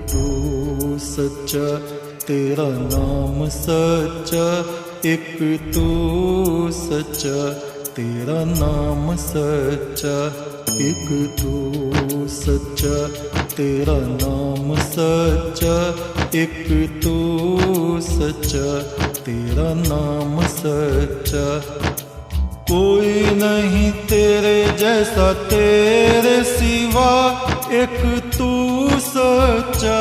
तू सच्चा, तेरा नाम सच्चा, एक तू सच्चा, तेरा नाम सच्चा, एक तू सच्चा, तेरा नाम सच्चा, एक तू सच्चा, तेरा नाम सच्चा। कोई नहीं तेरे जैसा तेरे सिवा, एक तू सच्चा,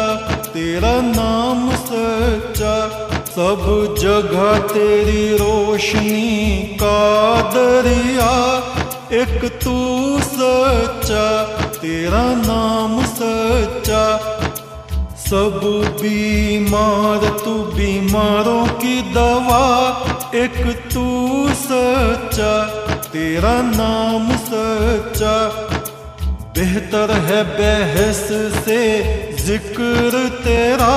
तेरा नाम सच्चा। सब जगह तेरी रोशनी का दरिया, एक तू सच्चा, तेरा नाम सच्चा। सब बीमार तू बीमारों की दवा, एक तू सच्चा, तेरा नाम सच्चा। बेहतर है बहस से जिक्र तेरा,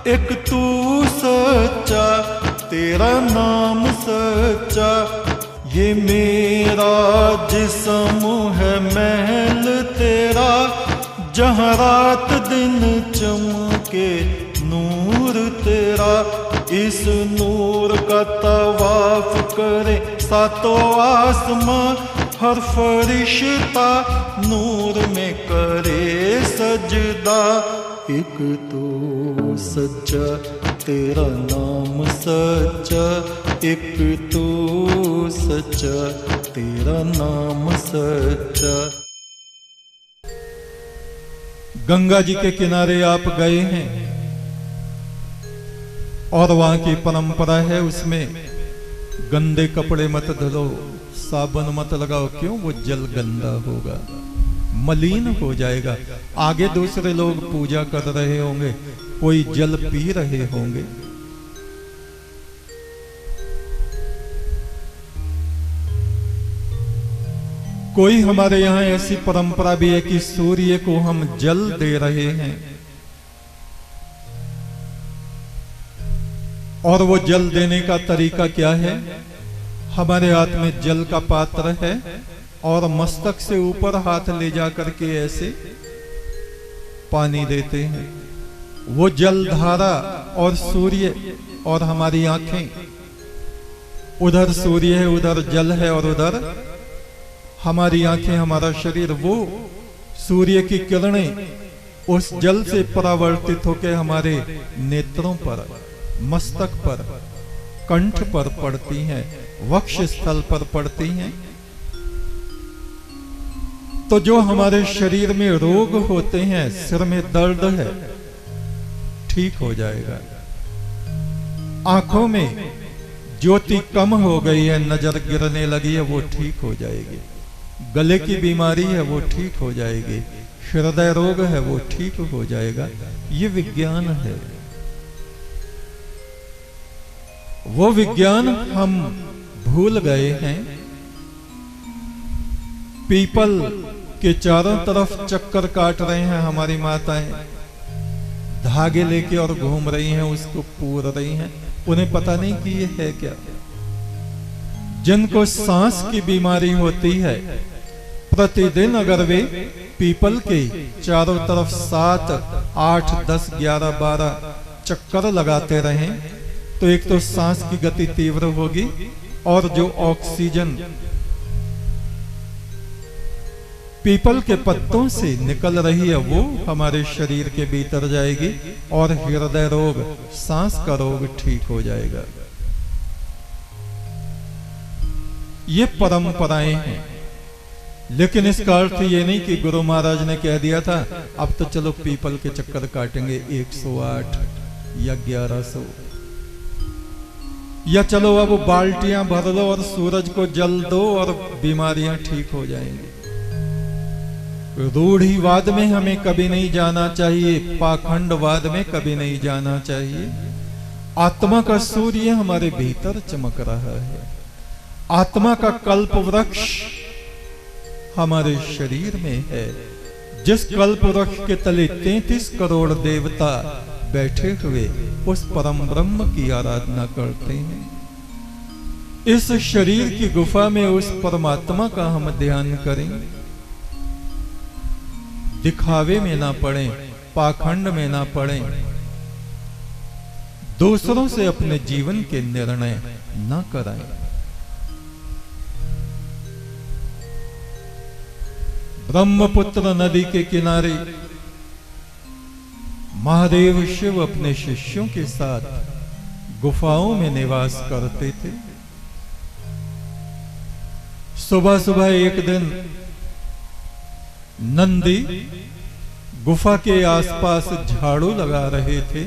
एक तू सच्चा, तेरा नाम सच्चा। ये मेरा जिस्म है महल तेरा, जहाँ रात दिन चमके नूर तेरा। इस नूर का तवाफ करे सातों आसमां, हर फरिश्ता नूर में करे सजदा। एक तू सच्चा, तेरा नाम सच्चा, एक तू सच्चा, तेरा नाम सच्चा। गंगा जी के किनारे आप गए हैं और वहां की परंपरा है, उसमें गंदे कपड़े मत धुलो, साबुन मत लगाओ। क्यों? वो जल गंदा होगा, मलिन हो जाएगा। आगे दूसरे लोग पूजा कर रहे होंगे, कोई जल पी रहे होंगे। कोई हमारे यहां ऐसी परंपरा भी है कि सूर्य को हम जल दे रहे हैं और वो जल देने का तरीका क्या है? हमारे हाथ में जल का पात्र है और मस्तक से ऊपर हाथ ले जा करके ऐसे पानी देते हैं। वो जल धारा और सूर्य और हमारी आंखें, उधर सूर्य है, उधर जल है और उधर हमारी आंखें, हमारा शरीर। वो सूर्य की किरणें उस जल से परावर्तित होकर हमारे नेत्रों पर, मस्तक पर, कंठ पर पड़ती हैं, वक्ष स्थल पर पड़ती हैं। तो जो हमारे शरीर में रोग होते हैं, सिर में दर्द है, ठीक हो जाएगा। आंखों में ज्योति कम हो गई है, नजर गिरने लगी है, वो ठीक हो जाएगी। गले की बीमारी है, वो ठीक हो जाएगी। हृदय रोग है, वो ठीक हो जाएगा। ये विज्ञान है। वो विज्ञान हम भूल गए हैं। पीपल के चारों तरफ चक्कर काट रहे हैं हमारी माताएं, धागे लेके और घूम रही हैं, उसको पूर रही हैं। उन्हें पता नहीं कि ये है क्या। जिनको सांस की बीमारी होती है, प्रतिदिन अगर वे पीपल के चारों तरफ 7, 8, 10, 11, 12 चक्कर लगाते रहें, तो एक तो सांस की गति तीव्र होगी और जो ऑक्सीजन पीपल के पत्तों से निकल रही है वो हमारे शरीर के भीतर जाएगी और हृदय रोग, सांस का रोग ठीक हो जाएगा। ये परंपराएं हैं, लेकिन इसका अर्थ ये नहीं कि गुरु महाराज ने कह दिया था अब तो चलो पीपल के चक्कर काटेंगे 108 या 1100, या चलो अब बाल्टियां भर लो और सूरज को जल दो और बीमारियां ठीक हो जाएंगी। रूढ़िवाद में हमें कभी नहीं जाना चाहिए, पाखंडवाद में कभी नहीं जाना चाहिए। आत्मा का सूर्य हमारे भीतर चमक रहा है। आत्मा का कल्प वृक्ष हमारे शरीर में है, जिस कल्प वृक्ष के तले 33 करोड़ देवता बैठे हुए उस परम ब्रह्म की आराधना करते हैं। इस शरीर की गुफा में उस परमात्मा का हम ध्यान करें, दिखावे में ना पड़े, पाखंड में ना पड़े, दूसरों से अपने जीवन के निर्णय न कराएं। ब्रह्मपुत्र नदी के किनारे महादेव शिव अपने शिष्यों के साथ गुफाओं में निवास करते थे। सुबह सुबह एक दिन नंदी गुफा के आसपास झाड़ू लगा रहे थे।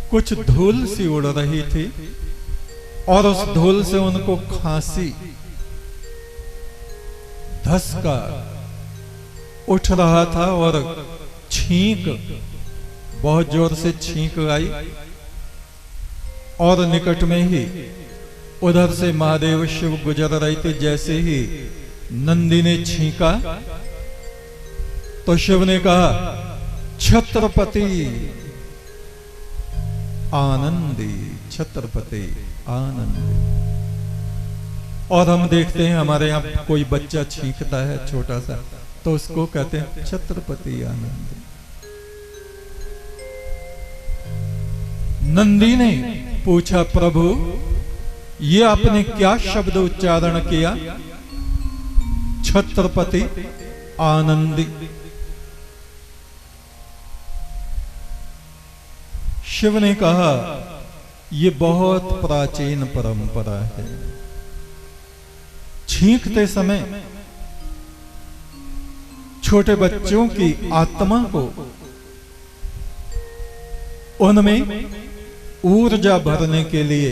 कुछ धूल सी उड़ रही थी और उस धूल से उनको खांसी, धसका उठ रहा था और छींक, बहुत जोर से छींक आई। और निकट में ही उधर से महादेव शिव गुजर रहे थे। जैसे ही नंदी ने छींका तो शिव ने कहा, छत्रपति आनंदी, छत्रपति आनंदी। और हम देखते हैं हमारे यहाँ कोई बच्चा छींकता है छोटा सा, तो उसको कहते हैं छत्रपति आनंदी। नंदी ने पूछा, प्रभु ये आपने क्या शब्द उच्चारण किया? छत्रपति आनंदी। शिव ने कहा, ये बहुत प्राचीन परंपरा है। छींकते समय छोटे बच्चों की आत्मा को, उनमें ऊर्जा भरने के लिए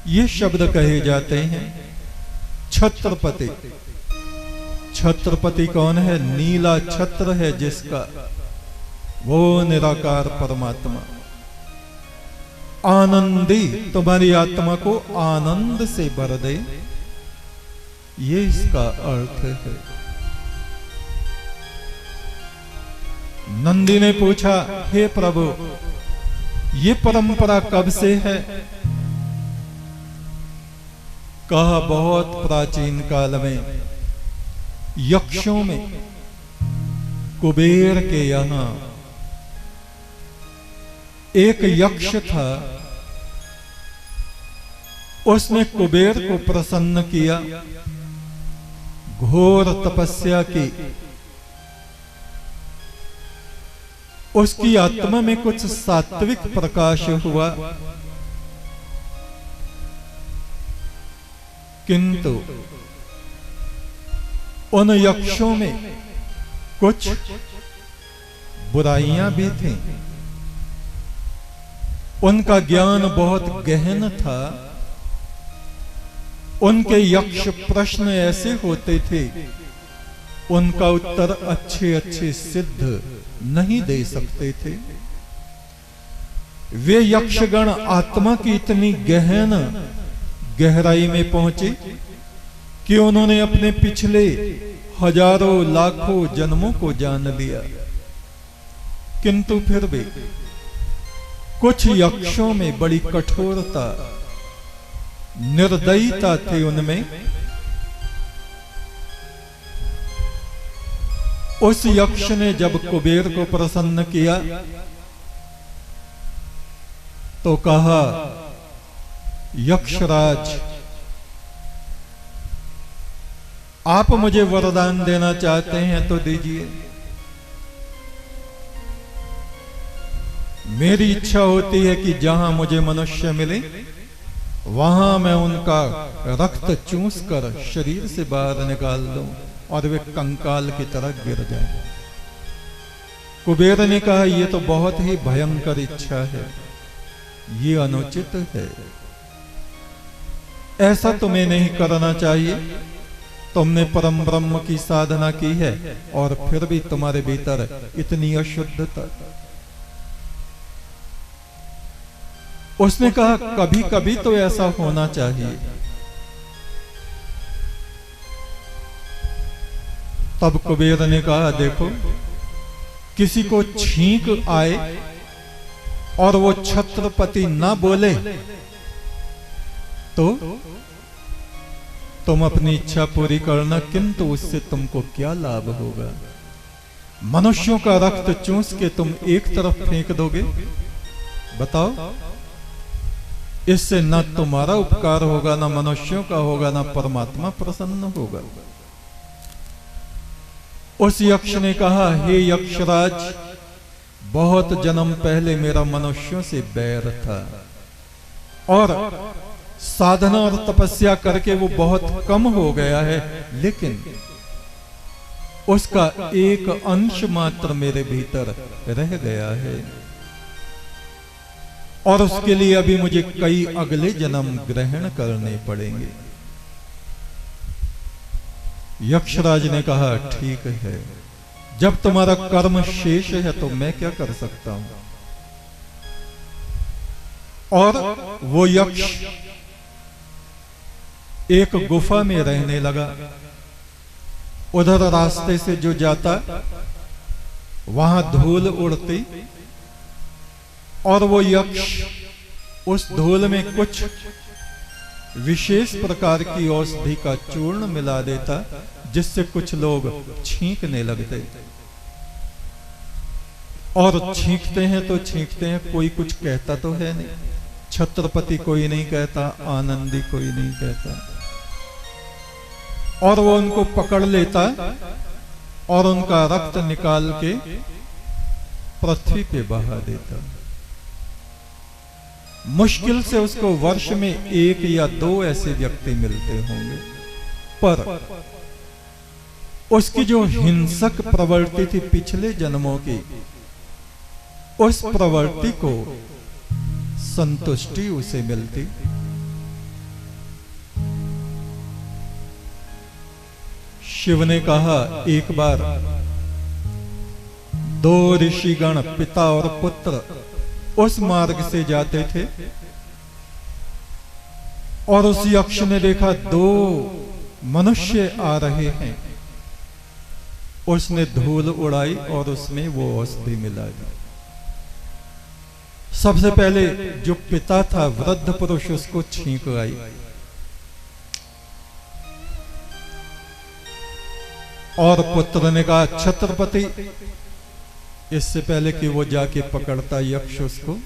ये शब्द कहे जाते हैं, छत्रपति। छत्रपति कौन है? नीला छत्र है जिसका, वो निराकार परमात्मा। आनंदी, तुम्हारी आत्मा को आनंद से भर दे, ये इसका अर्थ है। नंदी ने पूछा, हे प्रभु ये परंपरा कब से है? कहा, बहुत प्राचीन काल में यक्षों में कुबेर के यहां एक यक्ष था। उसने कुबेर को प्रसन्न किया, घोर तपस्या की। उसकी आत्मा में कुछ सात्विक प्रकाश हुआ, किंतु उन यक्षों में कुछ बुराइयां भी थीं। उनका ज्ञान बहुत गहन था। उनके यक्ष प्रश्न ऐसे होते थे, उनका उत्तर अच्छे अच्छे सिद्ध नहीं दे सकते थे। वे यक्षगण आत्मा की इतनी गहन गहराई में पहुंचे कि उन्होंने अपने पिछले हजारों लाखों जन्मों को जान लिया। किंतु फिर भी कुछ यक्षों में बड़ी कठोरता, निर्दयता थी उनमें। उस यक्ष ने जब कुबेर को प्रसन्न किया तो कहा, यक्षराज आप मुझे वरदान देना चाहते हैं तो दीजिए। मेरी इच्छा होती है कि जहां मुझे मनुष्य मिले वहां मैं उनका रक्त चूस कर शरीर से बाहर निकाल दूं और वे कंकाल की तरह गिर जाएं। कुबेर ने कहा, यह तो बहुत ही भयंकर इच्छा है, ये अनुचित है, ऐसा तुम्हें नहीं करना चाहिए। तुमने परम ब्रह्म की साधना की है और फिर भी तुम्हारे भीतर इतनी अशुद्धता। उसने कहा, कभी कभी तो ऐसा होना चाहिए। तब कुबेर ने कहा, देखो किसी को छींक आए और वो छत्रपति ना बोले तो तुम अपनी इच्छा पूरी करना, किंतु उससे तुमको क्या लाभ होगा? मनुष्यों का रक्त चूस के तुम एक तरफ फेंक दोगे? बताओ, इससे न तुम्हारा उपकार होगा, न मनुष्यों का होगा, न परमात्मा प्रसन्न होगा। उस यक्ष ने कहा, हे यक्षराज, बहुत जन्म पहले मेरा मनुष्यों से बैर था और साधना और तपस्या करके वो बहुत कम हो गया है, लेकिन उसका एक अंश मात्र मेरे भीतर रह गया है और उसके लिए अभी मुझे कई अगले जन्म ग्रहण करने पड़ेंगे। यक्षराज ने कहा, ठीक है, जब तुम्हारा कर्म शेष है तो मैं क्या कर सकता हूं। और वो यक्ष एक गुफा में रहने लगा। उधर रास्ते से जो जाता वहां धूल उड़ती और वो यक्ष उस धूल में कुछ विशेष प्रकार की औषधि का चूर्ण मिला देता, जिससे कुछ लोग छींकने लगते। और छींकते हैं तो छींकते हैं, कोई कुछ कहता तो है नहीं। छत्रपति कोई नहीं कहता, आनंदी कोई नहीं कहता। और वो उनको पकड़ लेता और उनका रक्त निकाल के पृथ्वी पे बहा देता। मुश्किल से उसको वर्ष में 1 या 2 ऐसे व्यक्ति मिलते होंगे, पर उसकी जो हिंसक प्रवृत्ति थी पिछले जन्मों की, उस प्रवृत्ति को संतुष्टि उसे मिलती। शिव ने कहा, एक बार 2 ऋषिगण पिता और पुत्र उस मार्ग से जाते थे और उस यक्ष ने देखा 2 मनुष्य आ रहे हैं। उसने धूल उड़ाई और उसमें वो औषधि मिला दी। सबसे पहले जो पिता था, वृद्ध पुरुष, उसको छींक आई और पुत्र ने कहा, छत्रपति, इससे पहले कि वो जाके पकड़ता यक्ष उसको,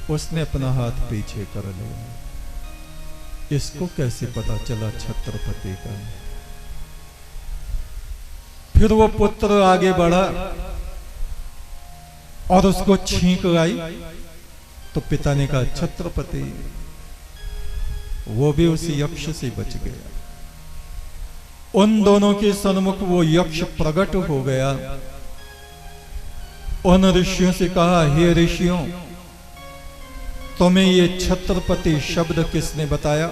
उसने अपना हाथ पीछे कर लिया। इसको कैसे पता चला छत्रपति का? फिर वो पुत्र आगे बढ़ा और उसको छींक आई तो पिता ने कहा, छत्रपति। वो भी उस यक्ष से बच गया। उन दोनों के सन्मुख वो यक्ष प्रकट हो गया। उन ऋषियों से कहा, हे ऋषियों, तुम्हें ये छत्रपति शब्द किसने बताया?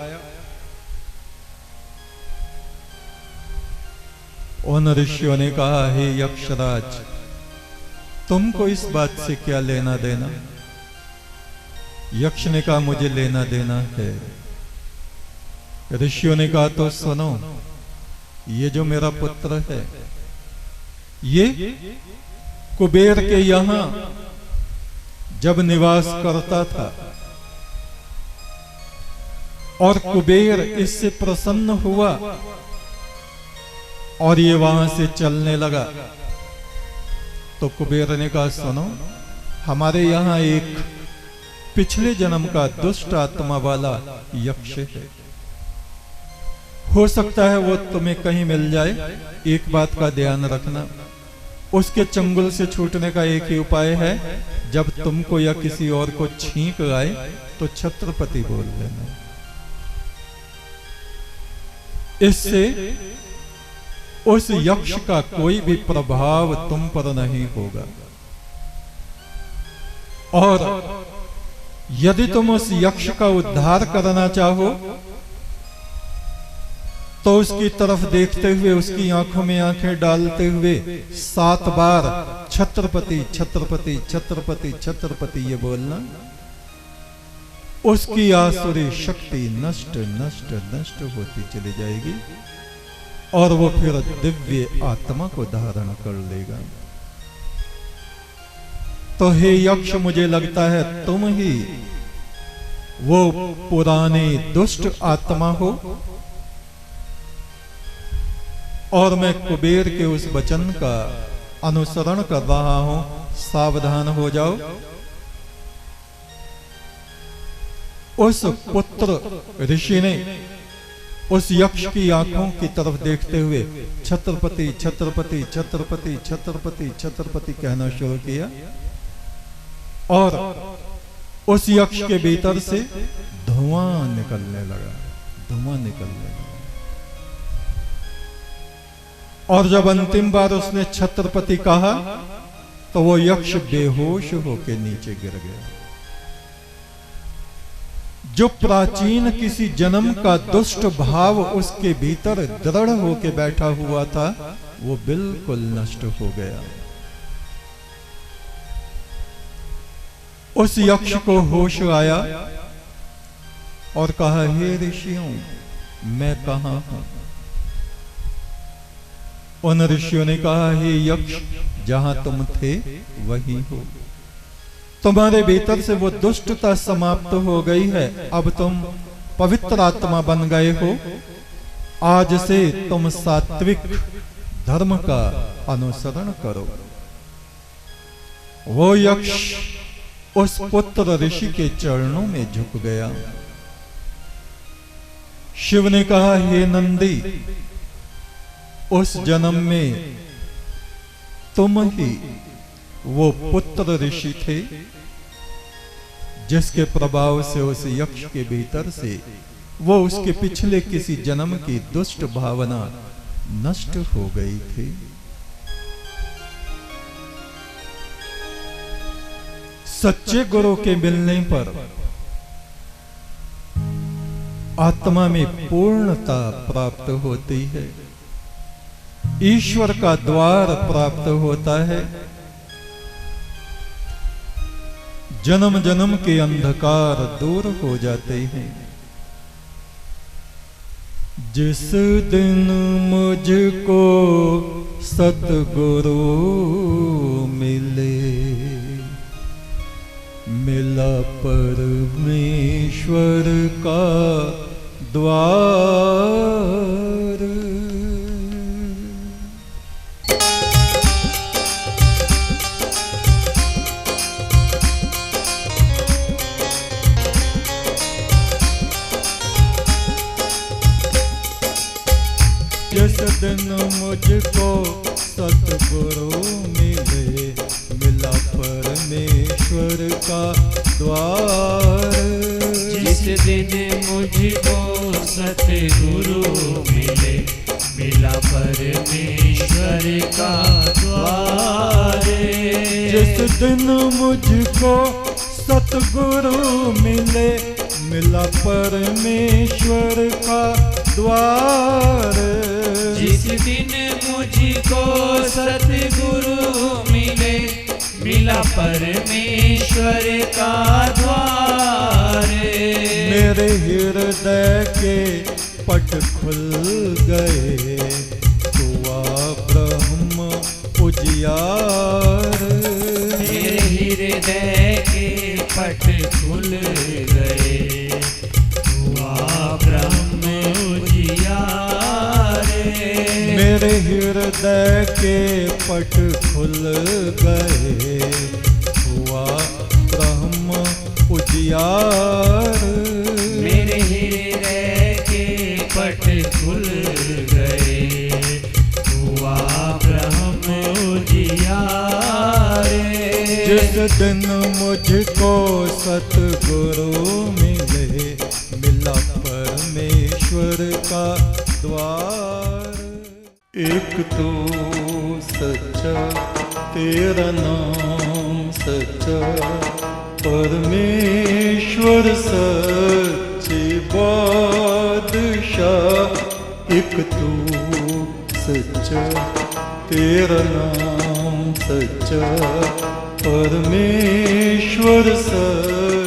उन ऋषियों ने कहा, हे यक्षराज, तुमको इस बात से क्या लेना देना? यक्ष ने कहा, मुझे लेना देना है। ऋषियों ने कहा, तो सुनो, ये जो मेरा पुत्र है, ये कुबेर के यहां जब निवास करता था और कुबेर इससे प्रसन्न हुआ और ये वहां से चलने लगा, तो कुबेर ने कहा, सुनो, हमारे यहां एक पिछले जन्म का दुष्ट आत्मा वाला यक्ष है, हो सकता है वो तुम्हें कहीं मिल जाए। एक बात का ध्यान रखना, उसके चंगुल से छूटने का एक ही उपाय है, जब तुमको या किसी और को छींक आए तो छत्रपति बोल देना। इससे उस यक्ष का कोई भी प्रभाव तुम पर नहीं होगा। और यदि तुम उस यक्ष का उद्धार करना चाहो तो उसकी तरफ देखते हुए, उसकी आंखों में आंखें डालते हुए 7 बार छत्रपति छत्रपति छत्रपति छत्रपति ये बोलना। उसकी आसुरी शक्ति नष्ट नष्ट नष्ट होती चली जाएगी और वो फिर दिव्य आत्मा को धारण कर लेगा। तो हे यक्ष, मुझे लगता है तुम ही वो पुराने दुष्ट आत्मा हो और मैं कुबेर के उस वचन का अनुसरण कर रहा हूं, सावधान हो जाओ। उस पुत्र ऋषि ने उस यक्ष की आंखों की तरफ देखते हुए छत्रपति छत्रपति छत्रपति छत्रपति छत्रपति कहना शुरू किया, और उस यक्ष के भीतर से धुआं निकलने लगा, धुआं निकलने लगा। और जब अंतिम बार उसने छत्रपति कहा तो वो यक्ष बेहोश होकर नीचे गिर गया। जो प्राचीन किसी जन्म का दुष्ट भाव उसके भीतर दृढ़ होके बैठा हुआ था, वो बिल्कुल नष्ट हो गया। उस यक्ष को होश आया और कहा, हे ऋषियों, मैं कहां हूं? उन ऋषियों ने कहा, हे यक्ष, जहां तुम थे वही हो। तुम्हारे भीतर से वो दुष्टता समाप्त हो गई है, अब तुम पवित्र आत्मा बन गए हो। आज से तुम सात्विक धर्म का अनुसरण करो। वो यक्ष उस पुत्र ऋषि के चरणों में झुक गया। शिव ने कहा, हे नंदी, उस जन्म में तुम ही वो पुत्र ऋषि थे जिसके प्रभाव से उस यक्ष के भीतर से वो उसके पिछले किसी जन्म की दुष्ट भावना नष्ट हो गई थी। सच्चे गुरु के मिलने पर आत्मा में पूर्णता प्राप्त होती है, ईश्वर का द्वार प्राप्त होता है। जन्म जन्म के अंधकार दूर हो जाते हैं। जिस दिन मुझको सतगुरु मिले, मिला परमेश्वर का द्वार। जिस दिन मुझको सतगुरु मिले, मिला परमेश्वर का द्वार। जिस दिन मुझको सतगुरु मिले, मिला परमेश्वर का द्वार। जिस दिन मुझको सतगुरु मिले, मिला परमेश्वर का द्वार। जिस दिन मुझको सतगुरु मिले, मिला परमेश्वर का द्वार। मेरे हृदय के पट खुल गए, हुआ ब्रह्म उजियार। मेरे हृदय के पट खुल गए, हुआ ब्रह्म उजियार। मेरे हृदय के पट खुल गए, हुआ ब्रह्म उजियार। मेरे हृदय के पट खुल गए, हुआ ब्रह्म उजियार। जिस दिन मुझको सतगुरु मिले, मिला परमेश्वर का द्वार। एक तो सच्चा तेरा नाम सच्चा, परमेश्वर सच्चे बादशाह। एक तो सच्चा तेरा नाम सच्चा, परमेश्वर सच्चे